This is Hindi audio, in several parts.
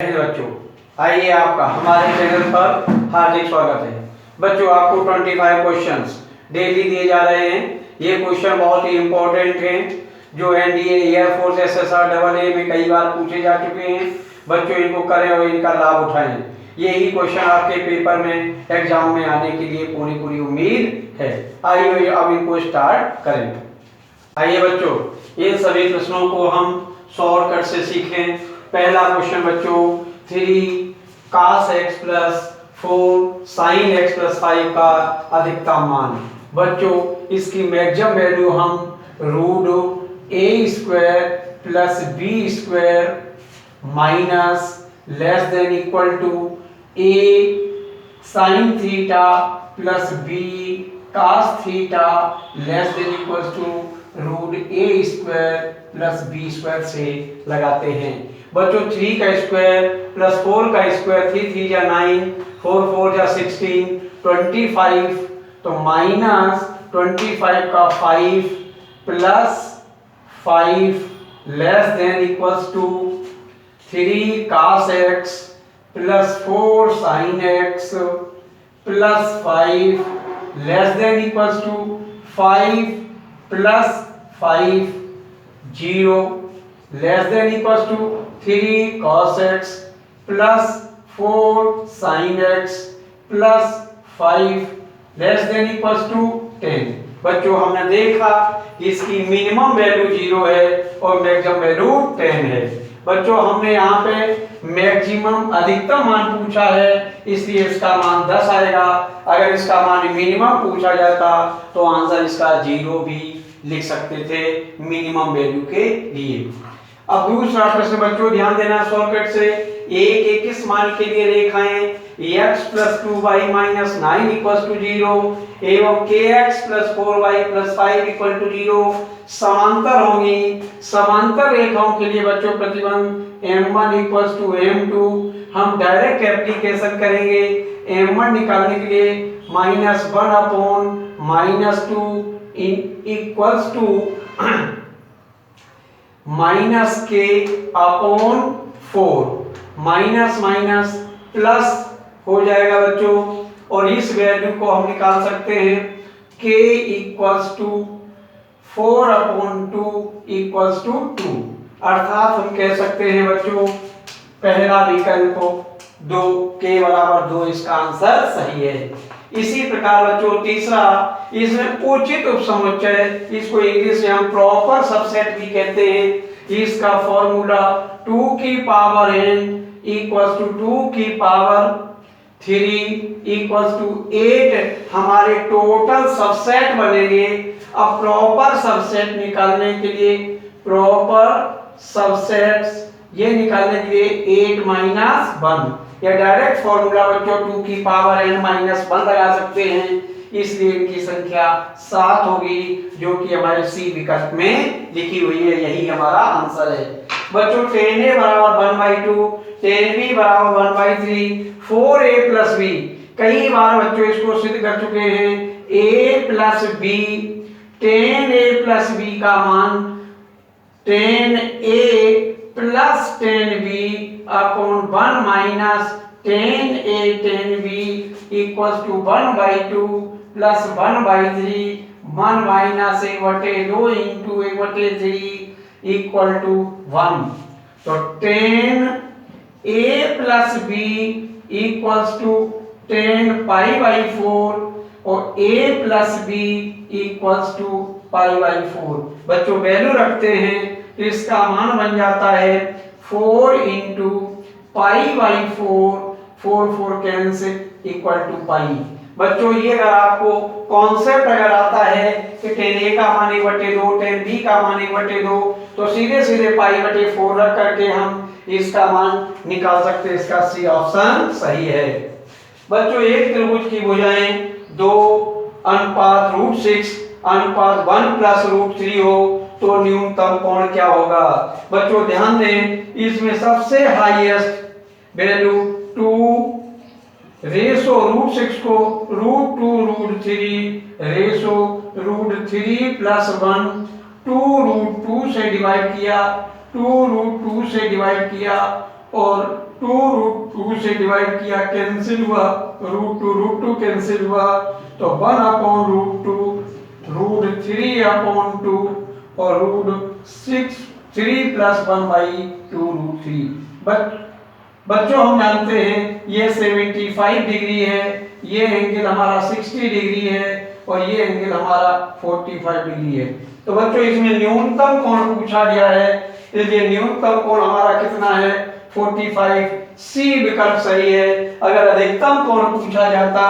बच्चों, आइए आपका हमारे चैनल पर हार्दिक स्वागत है। बच्चों, आपको 25 क्वेश्चंस डेली दिए जा रहे हैं। ये क्वेश्चन बहुत ही इंपॉर्टेंट हैं जो NDA, air force, SSR, double A में कई बार पूछे जा चुके हैं। बच्चों, इनको करें और इनका लाभ उठाएं। यही क्वेश्चन आपके पेपर में एग्जाम में आने के लिए पूरी उम्मीद है। आइए अब इनको स्टार्ट करें। आइए बच्चों, इन सभी प्रश्नों को हम शॉर्टकट से सीखें। पहला क्वेश्चन बच्चों, 3 cos x plus 4 sin x plus 5 का अधिकतम मान। बच्चों, इसकी मैक्सिमम वैल्यू हम root a square plus b square minus less than equal to a sin theta plus b cos theta less than equal to root a square plus b square से लगाते हैं। बच्चों, 3 का स्क्वायर प्लस 4 का स्क्वायर, 3 3 या 9, 4 4 या 16, 25, तो माइनस 25 का 5 plus 5 less than equals to 3 cos x plus 4 sin x plus 5 less than equals to 5 plus 5 0 less than equals to 3 cos x plus 4 sin x plus 5 less than equals to 10। बच्चों, हमने देखा इसकी मिनिमम वैल्यू 0 है और मैक्सिमम वैल्यू 10 है। बच्चों, हमने यहाँ पे मैक्सिमम अधिकतम मान पूछा है, इसलिए इसका मान 10 आएगा। अगर इसका मान मिनिमम पूछा जाता तो आंसर इसका 0 भी लिख सकते थे मिनिमम वैल्यू के लिए। अब दूसरा प्रश्न बच्चों, ध्यान देना शॉर्टकट से। a के किस मान के लिए रेखाएं x plus 2y minus 9 equals to 0 एवं kx plus 4y plus 5 equal to 0 समांतर होंगी। समांतर रेखाओं के लिए बच्चों प्रतिबंध m1 इक्वल्स टू m2। हम डायरेक्ट एप्लीकेशन करेंगे। m1 निकालने के लिए -1 अपॉन -2 इक्वल्स टू माइनस के अपॉन 4, माइनस माइनस प्लस हो जाएगा बच्चों, और इस वैल्यू को हम निकाल सकते हैं k equals to 4 upon 2 equals to 2। अर्थात हम कह सकते हैं बच्चों पहला विकल्प 2, k बराबर 2 इसका आंसर सही है। इसी प्रकार बच्चों तीसरा, इसमें उचित उपसमुच्चय, इसको इंग्लिश में हम प्रॉपर सबसेट भी कहते हैं। इसका फॉर्मूला 2 की पावर n इक्वल्स टू 2 की पावर 3 इक्वल्स टू 8 हमारे टोटल सबसेट बनेंगे। अब प्रॉपर सबसेट निकालने के लिए प्रॉपर सबसेट्स ये निकालने के लिए 8 माइनस 1 या डायरेक्ट फॉर्मूला बच्चों 2 की पावर n माइनस 1 लगा सकते हैं, इसलिए इनकी संख्या 7 होगी जो कि हमारे सी विकल्प में लिखी हुई है। यही हमारा आंसर है। बच्चों 10a बराबर 1/2, 10b बराबर 1/3, 4a प्लस b, कई बार बच्चों इसको सिद्ध कर चुके हैं। a plus b, 10a plus b का मान 10a plus 10b upon 1 minus 10a 10b equals to 1/2 plus 1/3, 1 minus 1/2 into 1/3 equal to 1। तो 10a plus b equals to 10π/4 और a plus b equals to π/4। बच्चों वैल्यू रखते हैं तो इसका मान बन जाता है 4 इंटू π/4, 4 4 कैंसिल इक्वल टू पाई। बच्चों ये अगर आपको कॉन्सेप्ट अगर आता है कि 10a का मान 1/2, 10b का मान 1/2, तो सीधे सीधे π/4 रख करके हम इसका मान निकाल सकते हैं। इसका सी ऑप्शन सही है। बच्चों एक त्रिभुज की भुजाएं 2 अनुपात √6 अनुपात 1 प्लस √3 हो तो न्यूनतम कोण क्या होगा। बच्चों ध्यान दें, इसमें सबसे हाईएस्ट वैल्यू 2 रेशो √6 को √2 √3 रेशो √3 प्लस 1 2 √2 से डिवाइड किया, 2 √2 से डिवाइड किया और 2 से डिवाइड किया, कैंसिल हुआ, रूट टू कैंसिल हुआ, तो 1/√2, √3/2 और √6, 3 + 1/2√3। बच्चों हम जानते हैं ये 75 डिग्री है, ये एंगल हमारा 60 डिग्री है और ये एंगल हमारा 45 डिग्री है। तो बच्चों इसमें न्यूनतम कोण पूछा गया है, इसलिए न्यूनतम कोण हमारा कितना है 45, सी विकल्प सही है। अगर अधिकतम कोण पूछा जाता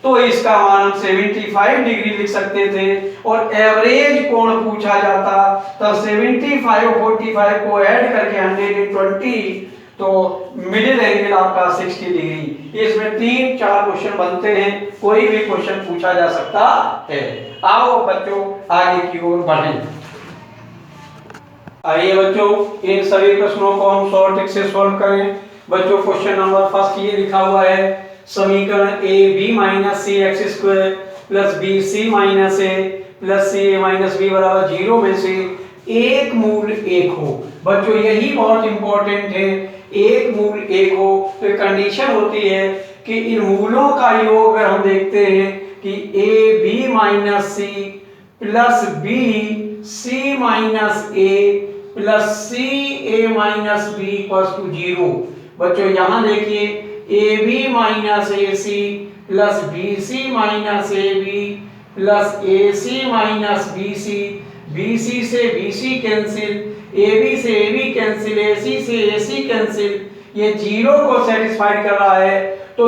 तो इसका मान 75 डिग्री लिख सकते थे, और एवरेज कोण पूछा जाता तो 75 और 45 को ऐड करके 120, तो मिडिल एंगल आपका 60 डिग्री। इसमें 3-4 क्वेश्चन बनते हैं, कोई भी क्वेश्चन पूछा जा सकता है। आओ बच्चों आगे की ओर बढ़ें। आइए बच्चों इन सभी प्रश्नों को हम शॉर्ट ट्रिक से सॉल्व करें। बच्चों क्वेश्चन नंबर फर्स्ट ये लिखा हुआ है, समीकरण a b - cx² + b c - a + c a - b = 0 में से एक मूल 1 हो। बच्चों यही बहुत इंपॉर्टेंट है, एक मूल 1 हो तो कंडीशन होती है कि इन मूलों का योग अगर हम देखते हैं कि a b - c + b c - a + c a - b = 0। बच्चों यहाँ देखिए ab - ac + bc - ab + ac - bc, bc से bc कैंसिल, ab से ab कैंसिल, ac से ac कैंसिल, ये 0 को सेटिस्फाई कर रहा है। तो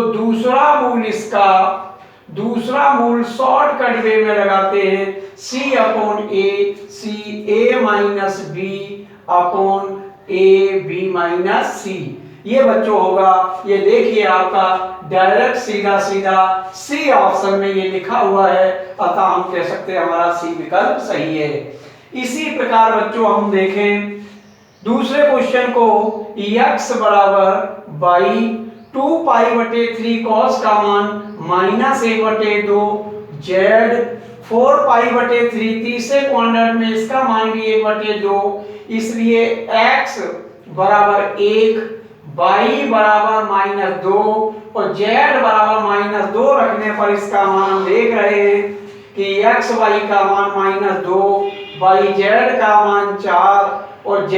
दूसरा मूल शॉर्टकट वे में लगाते हैं, c/a, c a - b upon a b - c। ये बच्चों होगा, ये देखिए आपका डायरेक्ट सीधा सी ऑप्शन में ये लिखा हुआ है, अतः हम कह सकते हैं हमारा सी विकल्प सही है। इसी प्रकार बच्चों हम देखें दूसरे क्वेश्चन को, x = 2π/3 cos का मान -1/2, z 4π/3, तीसरे क्वाड्रेंट में इसका मान भी 1/2, इसलिए x = 1, y = -2 और z = -2 रखने पर इसका मान हम देख रहे हैं कि x y का मान -2, y z का मान 4 और z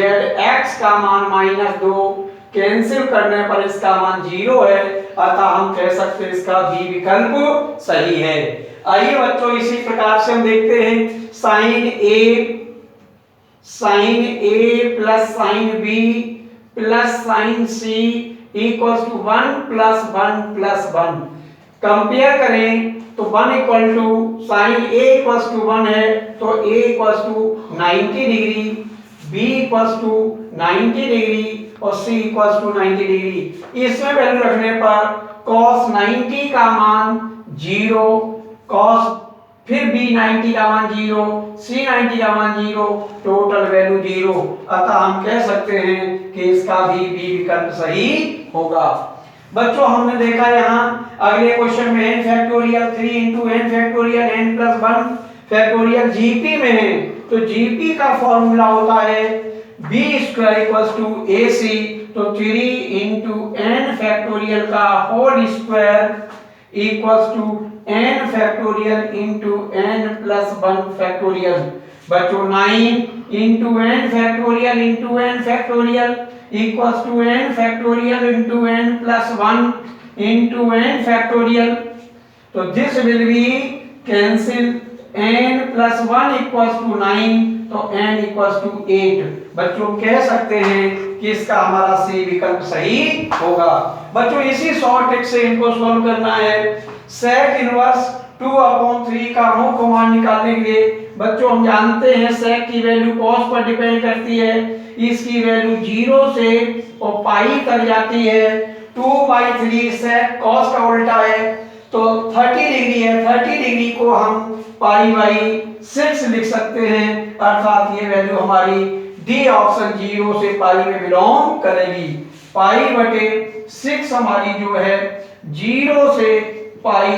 x का मान -2, कैंसिल करने पर इसका मान 0 है, अतः हम कह सकते हैं इसका बी विकल्प सही है। आइए बच्चों इसी प्रकार से हम देखते हैं sin a + sin b + sin c = 1 + 1 + 1। Compare करें तो 1 = sin a = 1 है तो a = 90 डिग्री, b = 90 डिग्री और c = 90 डिग्री। इसमें वैल्यू रखने पर cos 90 का मान 0, cos फिर b 90 का मान 0, c 90 का मान 0, टोटल वैल्यू 0, अतः हम कह सकते हैं कि इसका भी बी विकल्प सही होगा। बच्चों हमने देखा यहाँ अगले क्वेश्चन में n factorial 3 * n factorial n + 1 factorial GP में है, तो जीपी का फॉर्मूला होता है b² = ac, तो 3 * n फैक्टोरियल का whole square = n factorial * n + 1 factorial. बच्चों 9 * n factorial * n factorial = n factorial * n + 1 * n factorial, तो this will be cancel, n + 1 = 9, तो n = 8। बच्चों कह सकते हैं कि इसका हमारा सी विकल्प सही होगा। बच्चों इसी शॉर्ट ट्रिक से इनको सॉल्व करना है। sec इनवर्स 2/3 का मुख्य मान निकालने के लिए बच्चों हम जानते हैं sec की वैल्यू cos पर डिपेंड करती है, इसकी वैल्यू 0 से और पाई तक जाती है। 2/3 sec cos का उल्टा है तो 30 डिग्री है, 30 डिग्री को हम π/6 लिख सकते हैं, अर्थात ये वैल्यू हमारी डी ऑप्शन 0 से पाई में बिलोंग करेगी। π/6 हमारी जो है 0 से पाई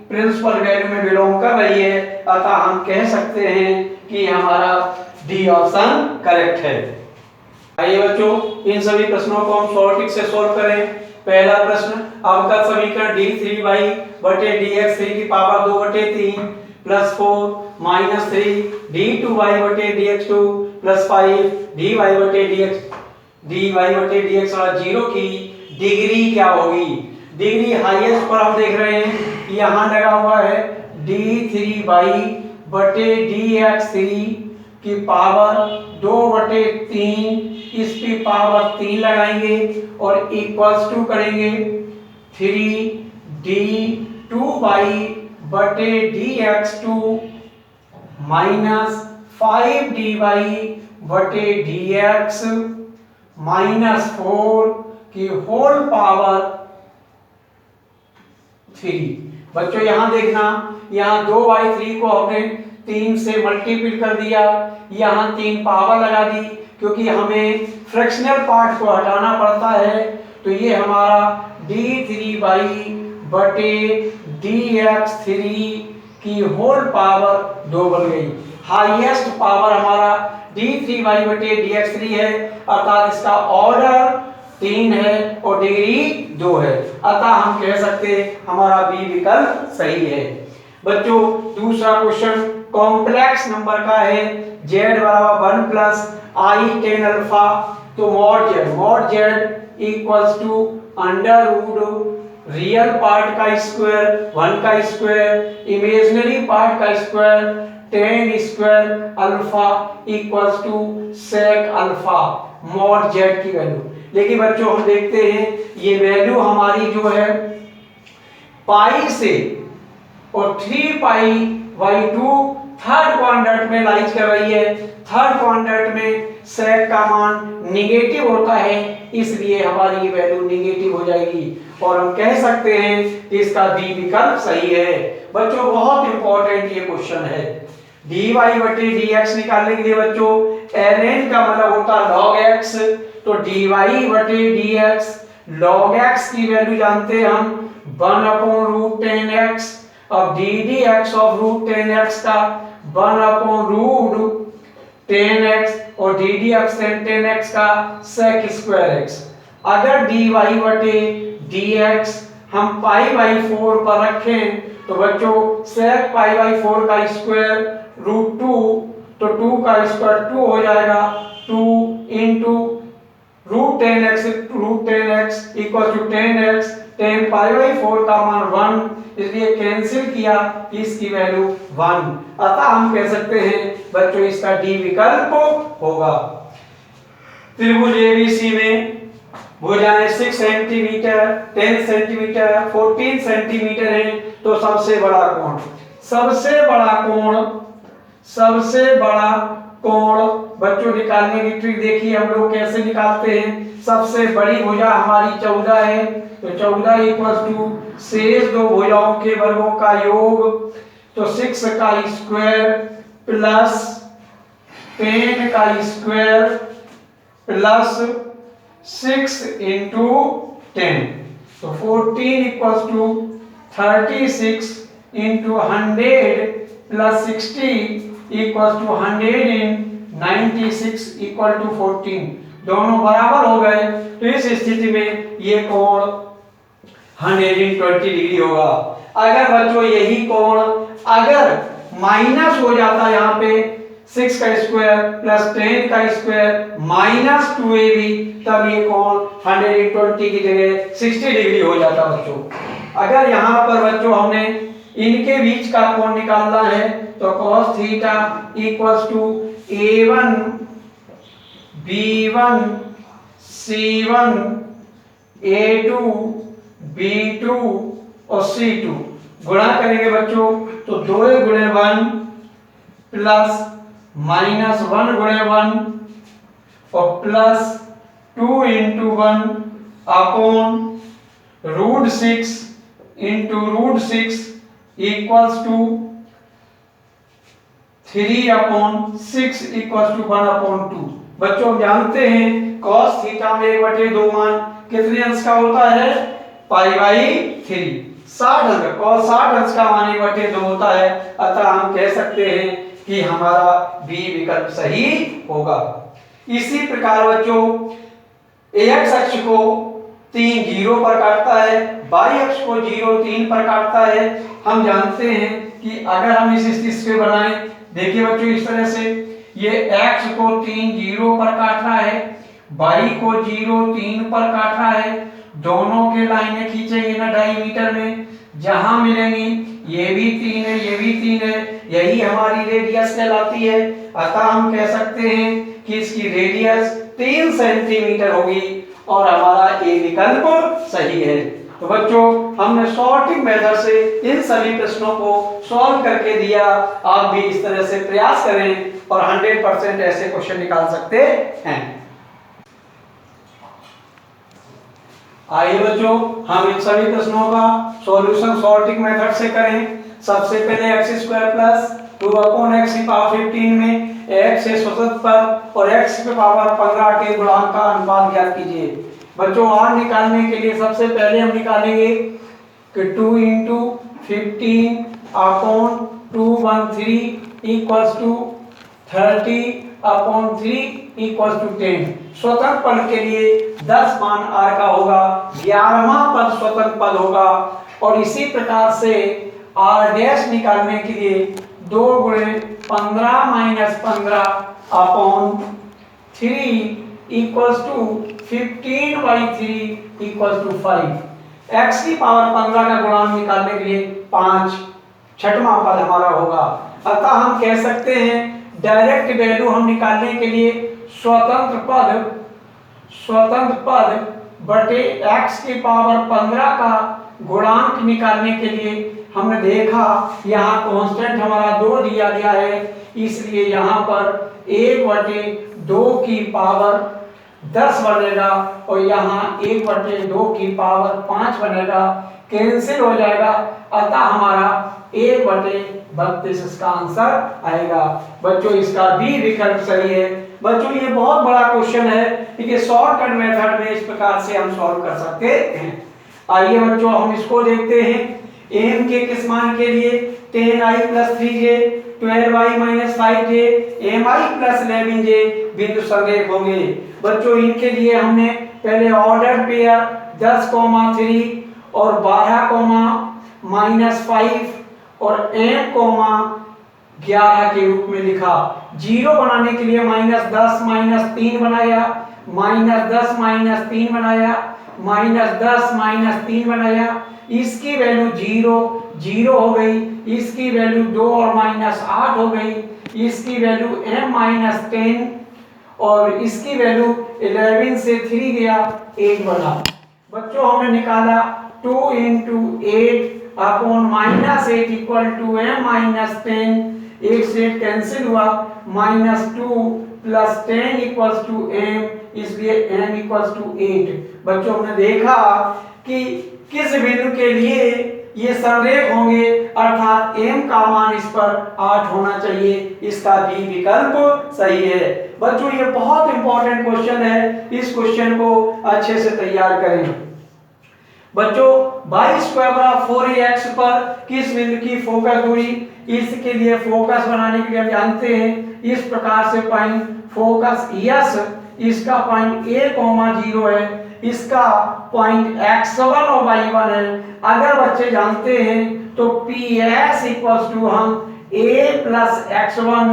प्रिंसिपल वैल्यू में बिलोंग कर रही है, अतः हम कह सकते हैं कि हमारा डी ऑप्शन करेक्ट है। आइए बच्चों इन सभी प्रश्नों को हम शॉर्ट से सॉल्व करें। पहला प्रश्न, अवकल समीकरण d3y बटे dx3 की पावर 2 बटे 3 प्लस 4 माइनस 3 d2y बटे dx2 प्लस 5 dy बटे dx और 0 की डिग्री क्या होगी। डिग्री हाईएस्ट पर हम देख रहे हैं यहाँ लगा हुआ है d3y बटे dx3 की पावर 2 बटे 3, इसकी पावर 3 लगाएंगे और इक्वल्स टू करेंगे 3d2y बटे dx2 माइनस 5dy बटे dx माइनस 4 की होल पावर 3। बच्चों यहां देखना, यहां 2/3 को हमने 3 से मल्टीप्लाई कर दिया, यहां 3 पावर लगा दी क्योंकि हमें फ्रैक्शनल पार्ट को हटाना पड़ता है। तो ये हमारा d3y बटे dx3 की होल पावर 2 बन गई। हाईएस्ट पावर हमारा d3y बटे dx3 है, अर्थात इसका ऑर्डर 3 है और डिग्री 2 है, अतः हम कह सकते हैं हमारा बी विकल्प सही है। बच्चों दूसरा क्वेश्चन कॉम्प्लेक्स नंबर का है, z बराबर 1 प्लस i tan अल्फा। तो mod z equals to under root real part का स्क्वायर 1 का स्क्वायर इमेजिनरी पार्ट का square tan square alpha equals to sec alpha mod z की वैल्यू। लेकिन बच्चों हम देखते हैं ये वैल्यू हमारी जो है पाई से और 3π/2 थर्ड क्वाड्रेंट में लाइज कर रही है। थर्ड क्वाड्रेंट में sec का मान निगेटिव होता है, इसलिए हमारी ये वैल्यू निगेटिव हो जाएगी और हम कह सकते हैं कि इसका बी विकल्प सही है। बच्चों बहुत इंपॉर्टेंट ये क्वेश्चन है। dy बटे dx निकालने के लिए बच्चों ln का मतलब होता है log x, तो dy बटे dx log x की वैल्यू जानते हैं हम 1/√10x। अब ddx ऑफ √10x का 1/√10x और ddx tan x का sec स्क्वायर x। अगर dy बटे dx हम π/4 पर रखें तो बच्चों sec π/4 का स्क्वायर √2, तो 2 का स्क्वायर 2 हो जाएगा, 2 into √10x equal to 10x, tan π/4 का मान 1, इसलिए कैंसिल किया, इसकी वैल्यू 1, अतः हम कह सकते हैं बच्चों इसका डी विकल्प होगा। त्रिभुज एबीसी में भुजाएं 6 सेंटीमीटर 10 सेंटीमीटर 14 सेंटीमीटर है, तो सबसे बड़ा कोण बच्चों निकालने की ट्रिक देखिए हम लोग कैसे निकालते हैं। सबसे बड़ी भुजा हमारी 14 है, तो 14 इक्वल्स टू शेष दो भुजाओं के वर्गों का योग, तो 6 का स्क्वायर प्लस 10 का स्क्वायर प्लस 6 into 10, तो 14 equals to 36 into 100 plus 60 equals to 100 in 96 equal to 14, दोनों बराबर हो गए। तो इस स्थिति में ये कोण 120 डिग्री होगा। अगर बच्चों यही कोण अगर माइनस हो जाता यहाँ पे 6 का स्क्वायर प्लस 10 का स्क्वायर माइनस 2ab, तब ये कोण 120 की जगह 60 डिग्री हो जाता बच्चों। अगर यहाँ पर बच्चों हमने इनके बीच का कोण निकालना है तो cos theta equals to a1 b1 c1 a2 b2 और c2 गुणा करेंगे बच्चों, तो 2 गुणे 1 प्लस माइनस 1 गुणे 1 और plus 2 into 1 upon √6 into √6 equals to 3/6 equals to 1/2। बच्चों जानते हैं cos थीटा में 1/2 मान कितने अंश का होता है, π/3, 60 अंश। cos 60 अंश का मान 1/2 होता है, अतः हम कह सकते हैं कि हमारा बी विकल्प सही होगा। इसी प्रकार बच्चों एक्स अक्ष को 3 0 पर काटता है, वाई अक्ष को 0 3 पर काटता है। हम जानते हैं कि अगर हम इस स्थिति से बनाएं, देखिए बच्चों इस तरह से ये x को 3 0 पर काट रहा है, y को 0 3 पर काट रहा है। दोनों के लाइनें खींचेंगे ना डायमीटर में, जहां मिलेंगी ये भी 3 है, ये भी 3 है, यही हमारी रेडियस कहलाती है। अतः हम कह सकते हैं कि इसकी रेडियस 3 सेंटीमीटर होगी और हमारा ए विकल्प सही है। तो बच्चों हमने सॉर्टिंग मेथड से इन सभी प्रश्नों को सॉल्व करके दिया। आप भी इस तरह से प्रयास करें और 100% ऐसे क्वेश्चन निकाल सकते हैं। आइए बच्चों हम इन सभी प्रश्नों का सॉल्यूशन सॉर्टिंग मेथड से करें। सबसे पहले x² प्लस 2/x की पावर 15 में x से स्वतंत्र पद और x की पावर 15 के गुणांक का अनुपात ज्ञात कीजिए। बच्चों r निकालने के लिए सबसे पहले हम निकालेंगे कि 2 × 15 upon 213 equals to 30/3 equals to 10। स्वतंत्र पद के लिए 10 मान r का होगा, 11वां पद स्वतंत्र पद होगा। और इसी प्रकार से r डैश निकालने के लिए 2 × 15 - 15 upon 3 equals to 15/3 equals to 5। x की पावर 15 का गुणांक निकालने के लिए 5 छठवां पद हमारा होगा। अतः हम कह सकते हैं डायरेक्ट वैल्यू हम निकालने के लिए स्वतंत्र पद बटे x की पावर 15 का गुणांक निकालने के लिए हमने देखा यहाँ कांस्टेंट हमारा 2 दिया गया है, इसलिए यहाँ पर 1/2 की पावर 10 बनेगा और यहाँ 1/2 की पावर 5 बनेगा, कैंसिल हो जाएगा। अतः हमारा 1/32 इसका आंसर आएगा। बच्चों इसका भी विकल्प सही है। बच्चों ये बहुत बड़ा क्वेश्चन है, ठीक शॉर्टकट मेथड में इस प्रकार से हम सॉल्व कर सकते हैं। आइए बच्चों हम इसको देखते हैं। m के किस मान के लिए 10i + 3j 12i - 5j mi + 11j बिंदु संरेख होंगे। बच्चों इनके लिए हमने पहले ऑर्डर पेयर 10,3 और 12,-5 और m, 11 के रूप में लिखा। 0 बनाने के लिए -10 - 3 बनाया, -10 - 3 बनाया, -10 - 3 बनाया। इसकी वैल्यू 0 हो गई, इसकी वैल्यू 2 और -8 हो गई, इसकी वैल्यू m - 10 और इसकी वैल्यू 11 से 3 गया 8 बना। बच्चों हमने निकाला 2 × 8 अपॉन -8 इक्वल टू m - 10। 1 से कैंसिल हुआ, -2 + 10 इक्वल्स टू m, इसलिए m इक्वल्स टू 8। बच्चों हमने देखा कि किस बिंदु के लिए ये संरेख होंगे, अर्थात m का मान इस पर 8 होना चाहिए। इसका भी विकल्प सही है। बच्चों ये बहुत इंपॉर्टेंट क्वेश्चन है, इस क्वेश्चन को अच्छे से तैयार करें। बच्चों y² 4ax पर किस बिंदु की फोकस दूरी, इसके लिए फोकस बनाने के लिए हम जानते हैं इस प्रकार से पॉइंट फोकस S, इसका पॉइंट a, 0 है, इसका पॉइंट x1 और y1 है। अगर बच्चे जानते हैं तो PS इक्वल्स टू हम a + x1,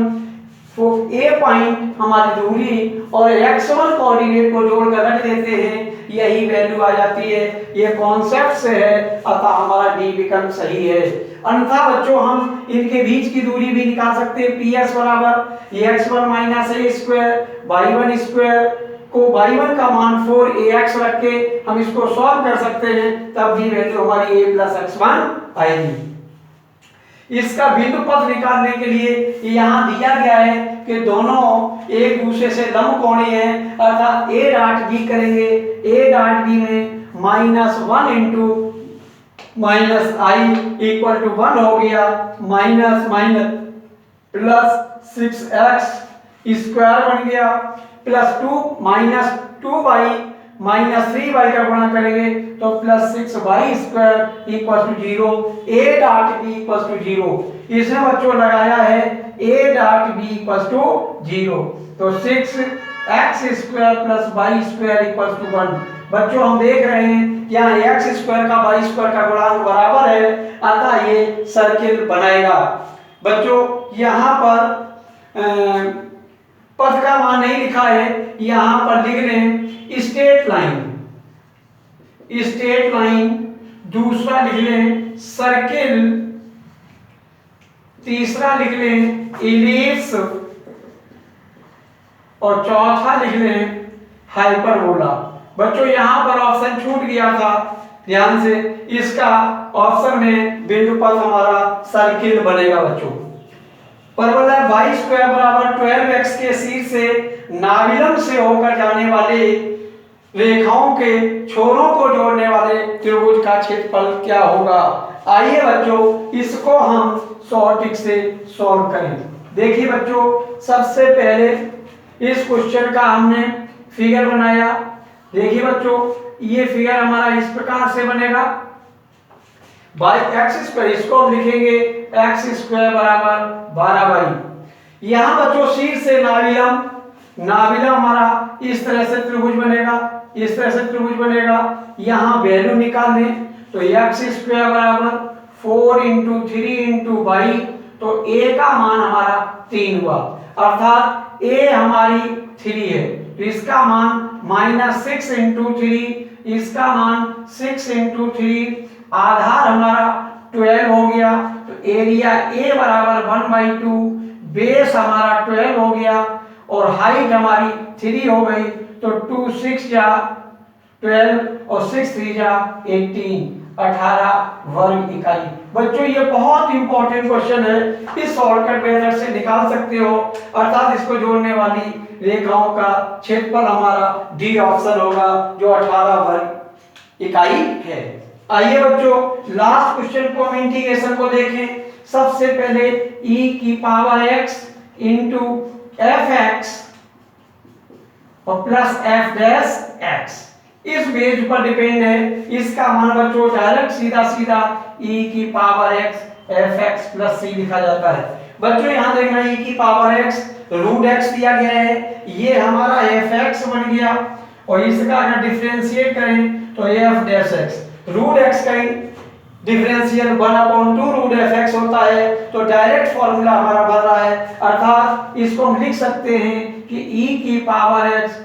तो a पॉइंट हमारी दूरी और x1 कोऑर्डिनेट को जोड़कर रख देते हैं, यही वैल्यू आ जाती है। ये कॉन्सेप्ट से है, अतः हमारा डी विकल्प सही है। अन्यथा बच्चों हम इनके बीच की दूरी भी निकाल सकते हैं। PS बराबर ये x1 - a² y1² को y1 का मान 4ax रख के हम इसको सॉल्व कर सकते हैं, तब भी वैल्यू हमारी a + x1 आएगी। इसका बिंदु पथ निकालने के लिए यहाँ दिया गया है कि दोनों एक दूसरे से लंबकोणीय हैं, अर्थात a डॉट b करेंगे। a डॉट b में -1 × -i इक्वल टू 1 हो गया, +6x² बन गया, +2y -3y का गुणा करेंगे तो +6y² equal to 0। a dot b equal to 0। इसमें बच्चों लगाया है a dot b equal to 0, तो 6 x square plus y square equal to 1। बच्चों हम देख रहे हैं यहाँ एक्स स्क्वायर का वाई स्क्वायर का गुणांक बराबर है, अतः ये सर्किल बनाएगा। बच्चों यहाँ पर पथ का मान नहीं लिखा है, यहाँ पर लिख लें स्ट्रेट लाइन, स्ट्रेट लाइन, दूसरा लिख लें सर्किल, तीसरा लिख लें इलिप्स और चौथा लिख लें हाइपरबोला। बच्चों यहाँ पर ऑप्शन छूट गया था, ध्यान से, इसका ऑप्शन में बिंदु पथ हमारा सर्किल बनेगा। बच्चों परवलय वाई स्क्वायर बराबर 12x के शीर्ष से नाविलम से होकर जाने वाले रेखाओं के छोरों को जोड़ने वाले त्रिभुज का क्षेत्रफल क्या होगा। आइए बच्चों इसको हम शॉर्ट से सॉल्व करें। देखिए बच्चों सबसे पहले इस क्वेश्चन का हमने फिगर बनाया। देखिए बच्चों ये फिगर हमारा इस प्रकार से बनेगा, बाई एक्स स्क्वायर, इसको हम लिखेंगे एक्स स्क्वायर बराबर 12y। यहाँ बच्चों शीर्ष से नाविलम, नाविलम हमारा इस तरह से त्रिभुज बनेगा, इस तरह से त्रिभुज बनेगा। यहाँ वैल्यू निकालने तो एक्स स्क्वायर बराबर 4 इंटू 3 इंटू वाई, तो a का मान हमारा 3 हुआ, अर्थात a हमारी 3 है, तो इसका मान -6 इंटू 3, इसका मान 6 इंटू 3, आधार हमारा 12 हो गया, तो एरिया A बराबर 1/2, बेस हमारा 12 हो गया और हाइट हमारी 3 हो गई, तो 2 6 जा 12 और 6 3 जा 18, 18 वर्ग इकाई। बच्चों ये बहुत इंपॉर्टेंट क्वेश्चन है, इस शॉर्टकट मेथड से निकाल सकते हो, अर्थात इसको जोड़ने वाली रेखाओं का क्षेत्रफल हमारा डी ऑप्शन होगा जो 18 वर्ग इकाई है। आइए बच्चों लास्ट क्वेश्चन को हम इंटीग्रेशन को देखें। सबसे पहले e की power x into F X और प्लस एफ डैश एक्स इस बेस पर डिपेंड है। इसका मान बच्चों डायरेक्ट सीधा सीधा e की power x F X plus C लिखा जाता है। बच्चों यहाँ देखना e की पावर x रूट x दिया गया है, ये हमारा एफ एक्स बन गया और इसका अगर डिफरेंशिएट करें तो f dash x, root x का डिफरेंशियल 1/2 रूट एफ एक्स होता है, तो डायरेक्ट फॉर्मूला हमारा बन रहा है, अर्थात इसको हम लिख सकते हैं कि e की पावर x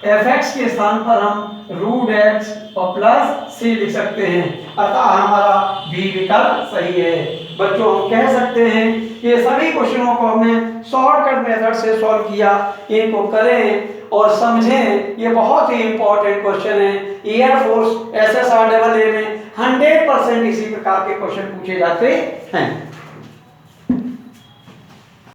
एफ एक्स के स्थान पर हम रूट x और प्लस सी लिख सकते हैं, अतः हमारा बी विकल्प सही है। बच्चों हम कह सकते हैं ये सभी क्वेश्चनों को हमने शॉर्टकट मेथड से सॉल्व किया, इनको करें और समझें, ये बहुत ही इंपॉर्टेंट क्वेश्चन है। एयरफोर्स SSR AA में 100% इसी प्रकार के क्वेश्चन पूछे जाते हैं।